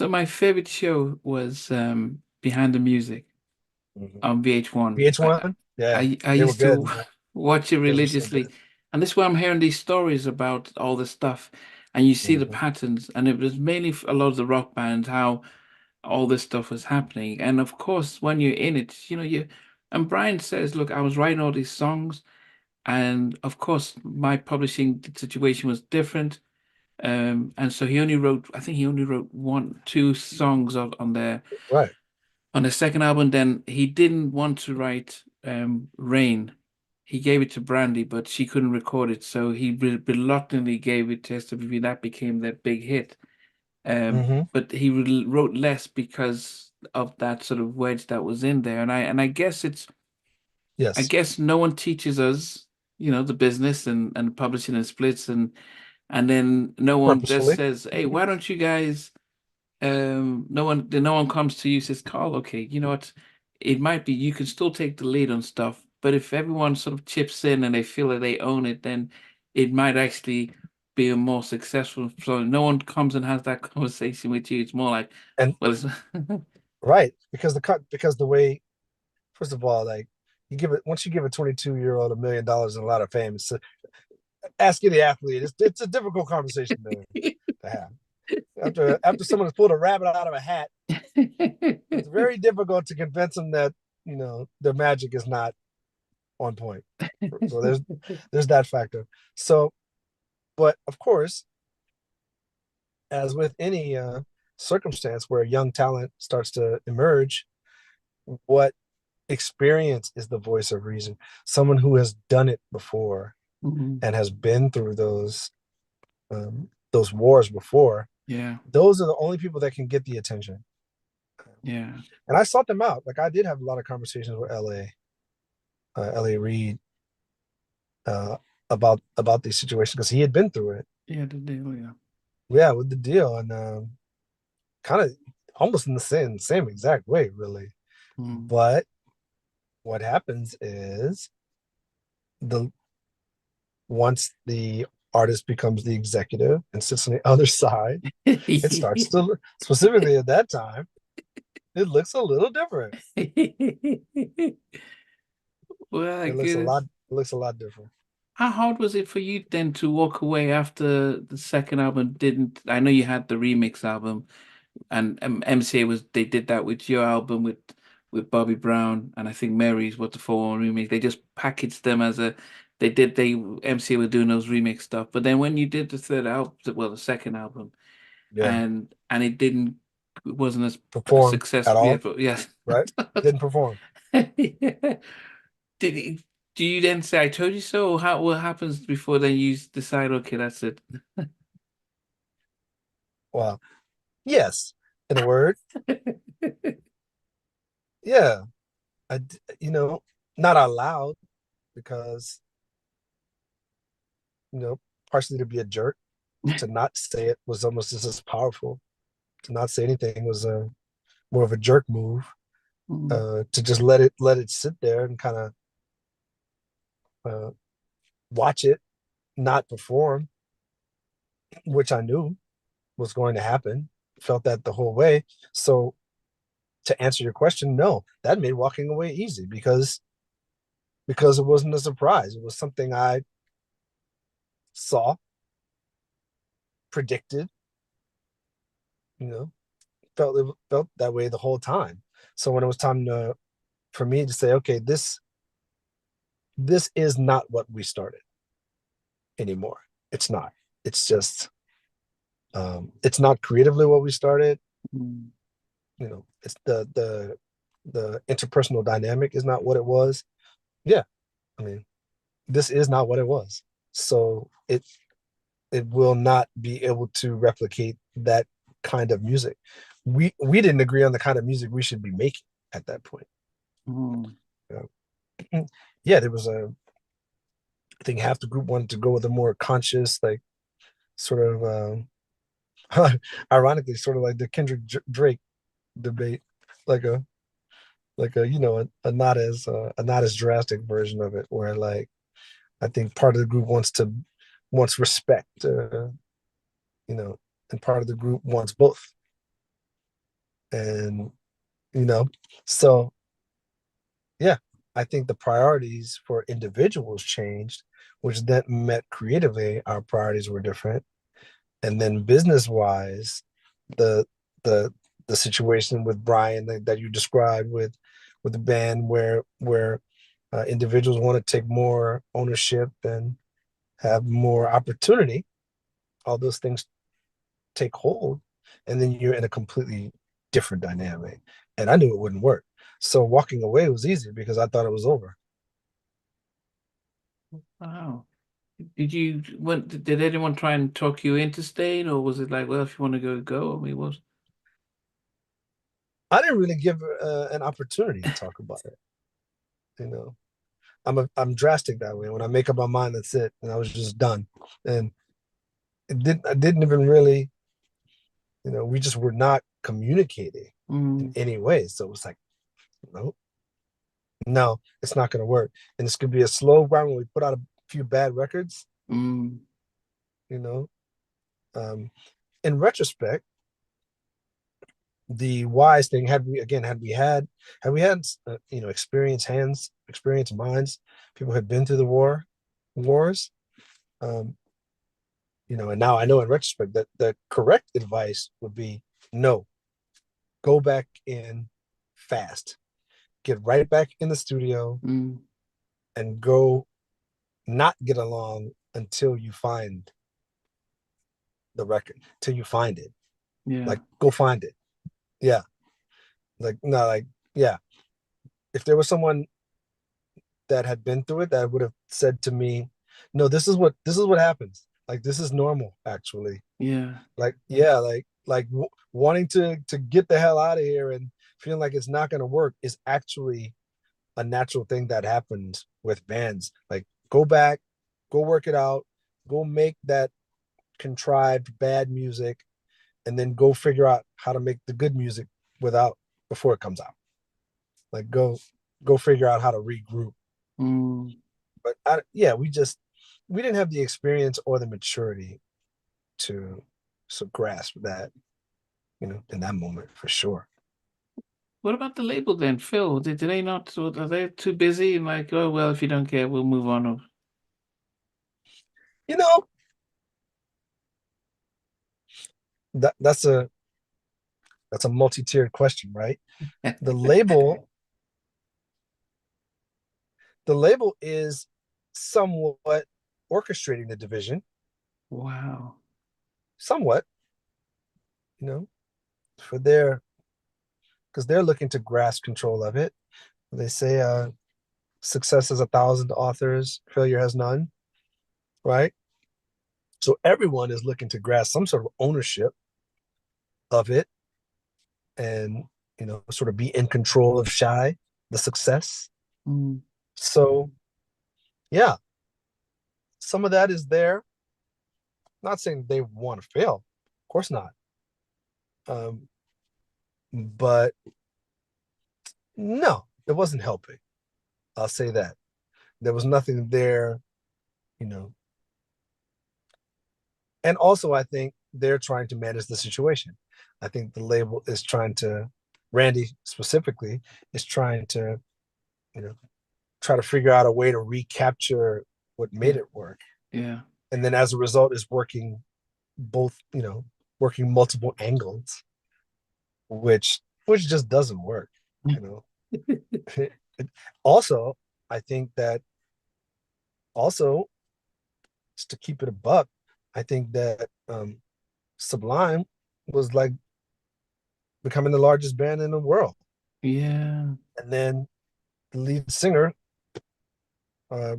So my favorite show was Behind the Music Mhm. on VH1. VH1, yeah, I they were used good, to man. watch it Those were so religiously, good. and this is why I'm hearing these stories about all this stuff, and you see the Mhm. patterns, and it was mainly a lot of the rock bands how all this stuff was happening, and of course when you're in it, you. And Brian says, "Look, I was writing all these songs, and of course my publishing situation was different." And so he only wrote, I think he only wrote one, two songs on there Right. on the second album. Then he didn't want to write Rain. He gave it to Brandy, but she couldn't record it. So he reluctantly gave it to SWV. That became their big hit. Hmm. But he wrote less because of that sort of wedge that was in there. And I guess I Yes. guess no one teaches us, the business and publishing and splits and then no one just Purposefully. says, "Hey, why don't you guys?" No one comes to you says, "Carl, okay, you know what? It might be you can still take the lead on stuff, but if everyone sort of chips in and they feel that they own it, then it might actually be a more successful." So no one comes and has that conversation with you. It's more like, And well, it's right, because the cut because the way, first of all, like, you give it once you give a 22-year-old $1 million and a lot of fame, ask any athlete, it's a difficult conversation to have. After someone has pulled a rabbit out of a hat, it's very difficult to convince them that their magic is not on point. So there's that factor. So, but of course, as with any circumstance where young talent starts to emerge, what experience is the voice of reason? Someone who has done it before Mhm. and has been through those wars before. Yeah, Those are the only people that can get the attention. yeah, And I sought them out. Like, I did have a lot of conversations with LA Reid, uh, about these situations because he had been through it. yeah, the deal, yeah. Yeah, with the deal, and kind of almost in the same exact way, really. Mm. But what happens is, the once the artist becomes the executive and sits on the other side, it starts to, specifically at that time, it looks a little different. Well, I It looks a lot. guess. It looks a lot different. How hard was it for you then to walk away after the second album didn't? I know you had the remix album, and MCA was they did that with your album with Bobby Brown, and I think Mary's what the 4 remix. They just packaged them as a they MCA were doing those remix stuff. But then when you did the third album, well, the second album, Yeah, and it wasn't as a perform success. at Yeah, all, but yes. right? Didn't perform. Yeah. Did he, do you then say, "I told you so," or what happens before then you decide, okay, that's it? Well, yes, in a word, yeah. You know, not out loud, because you know, partially to be a jerk. To not say it was almost just as powerful. To not say anything was a more of a jerk move. Mm, To just let it sit there and kind of uh, watch it not perform, which I knew was going to happen. Felt that the whole way. So, to answer your question, no, that made walking away easy, because it wasn't a surprise. It was something I saw, predicted, you know, felt that way the whole time. So when it was time for me to say, okay, this is not what we started anymore. It's not. It's just, it's not creatively what we started. mm, It's the interpersonal dynamic is not what it was. Yeah, I mean, this is not what it was. So it will not be able to replicate that kind of music. We didn't agree on the kind of music we should be making at that point. mm. Yeah, there was I think half the group wanted to go with a more conscious, like, sort of, ironically, sort of like the Kendrick Drake debate, like a a not as drastic version of it, where, like, I think part of the group wants respect, you know, and part of the group wants both. And you know, so yeah, I think the priorities for individuals changed, which then meant creatively our priorities were different. And then business wise, the the the situation with Brian that you described with the band where individuals want to take more ownership and have more opportunity, all those things take hold, and then you're in a completely different dynamic. And I knew it wouldn't work. So walking away was easy because I thought it was over. Wow. Did anyone try and talk you into staying, or was it like, well, if you want to go, go? I mean, what? I didn't really give an opportunity to talk about it. You know, I'm drastic that way. When I make up my mind, that's it, and I was just done. And I didn't even really, we just were not communicating in Mm, any way. So it was like, no, no, it's not going to work. And it's going to be a slow grind when we put out a few bad records. mm, You know, um, in retrospect, the wise thing had we had experienced minds, people had been through the wars, um, and now I know in retrospect that the correct advice would be no, go back in fast, get right back in the studio mm, and go not get along until you find the record, till you find it. yeah, Like go find it. Yeah. Like no, like yeah. If there was someone that had been through it that would have said to me, no, this is what happens. Like this is normal actually. yeah, Like yeah, like wanting to get the hell out of here and feeling like it's not going to work is actually a natural thing that happens with bands. Like go back, go work it out, go make that contrived bad music, and then go figure out how to make the good music without before it comes out. Like go figure out how to regroup. mm. But yeah, we didn't have the experience or the maturity to grasp that, in that moment for sure. What about the label then, Phil? Did they not? So are they too busy and like, oh well, if you don't care, we'll move on? You know, that's a multi-tiered question, right? The label, the label is somewhat orchestrating the division, Wow. somewhat, you know, for their because they're looking to grasp control of it. They say success has 1,000 authors, failure has none, right? So everyone is looking to grasp some sort of ownership of it and sort of be in control of Shai, the success. Mm, So yeah, some of that is there. Not saying they want to fail, of course not. But no, it wasn't helping. I'll say that there was nothing there, you know. And also, I think they're trying to manage the situation. I think the label is trying to, Randy specifically, is trying to, you know, try to figure out a way to recapture what made yeah, it work. yeah. And then as a result is working both, working multiple angles, which just doesn't work, you know. Also, I think that also just to keep it a buck, I think that Sublime was like becoming the largest band in the world. Yeah. And then the lead singer, uh,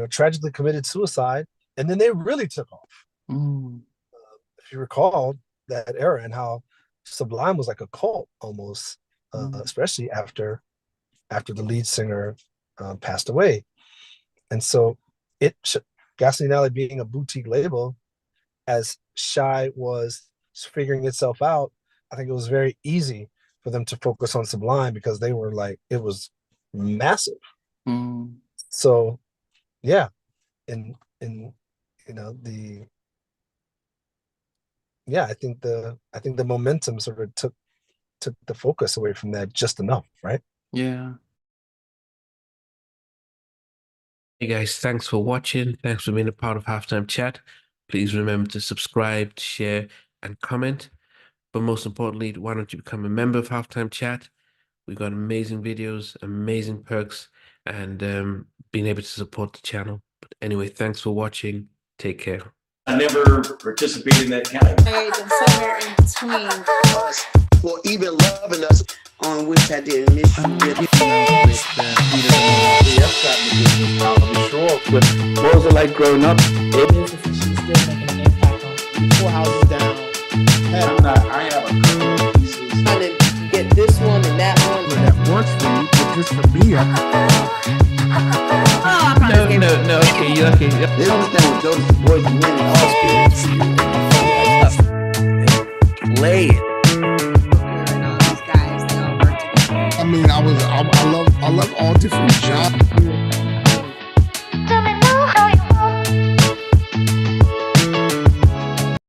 tragically committed suicide. And then they really took off. Mm, If you recall that era and how Sublime was like a cult almost, mm, especially after the lead singer passed away. And so it Gasoline Alley being a boutique label, as Shai was figuring itself out, I think it was very easy for them to focus on Sublime because they were like it was massive. mm. So yeah, and the yeah, I think the momentum sort of took the focus away from that just enough, right? Yeah. Hey guys, thanks for watching. Thanks for being a part of Halftime Chat. Please remember to subscribe, share, and comment. But most importantly, why don't you become a member of Halftime Chat? We've got amazing videos, amazing perks, and being able to support the channel. But anyway, thanks for watching. Take care. I never participated in that kind. And somewhere in between us for even loving us, on which I didn't miss you with. What was it like growing up? She's still making an impact on 4 houses down. I have a couple of pieces. Trying to get this one and that one. That works for me, but just for me, No. Okay. They don't understand what Jonas boys and men and all spirits. Play it. I mean, I love all different genres.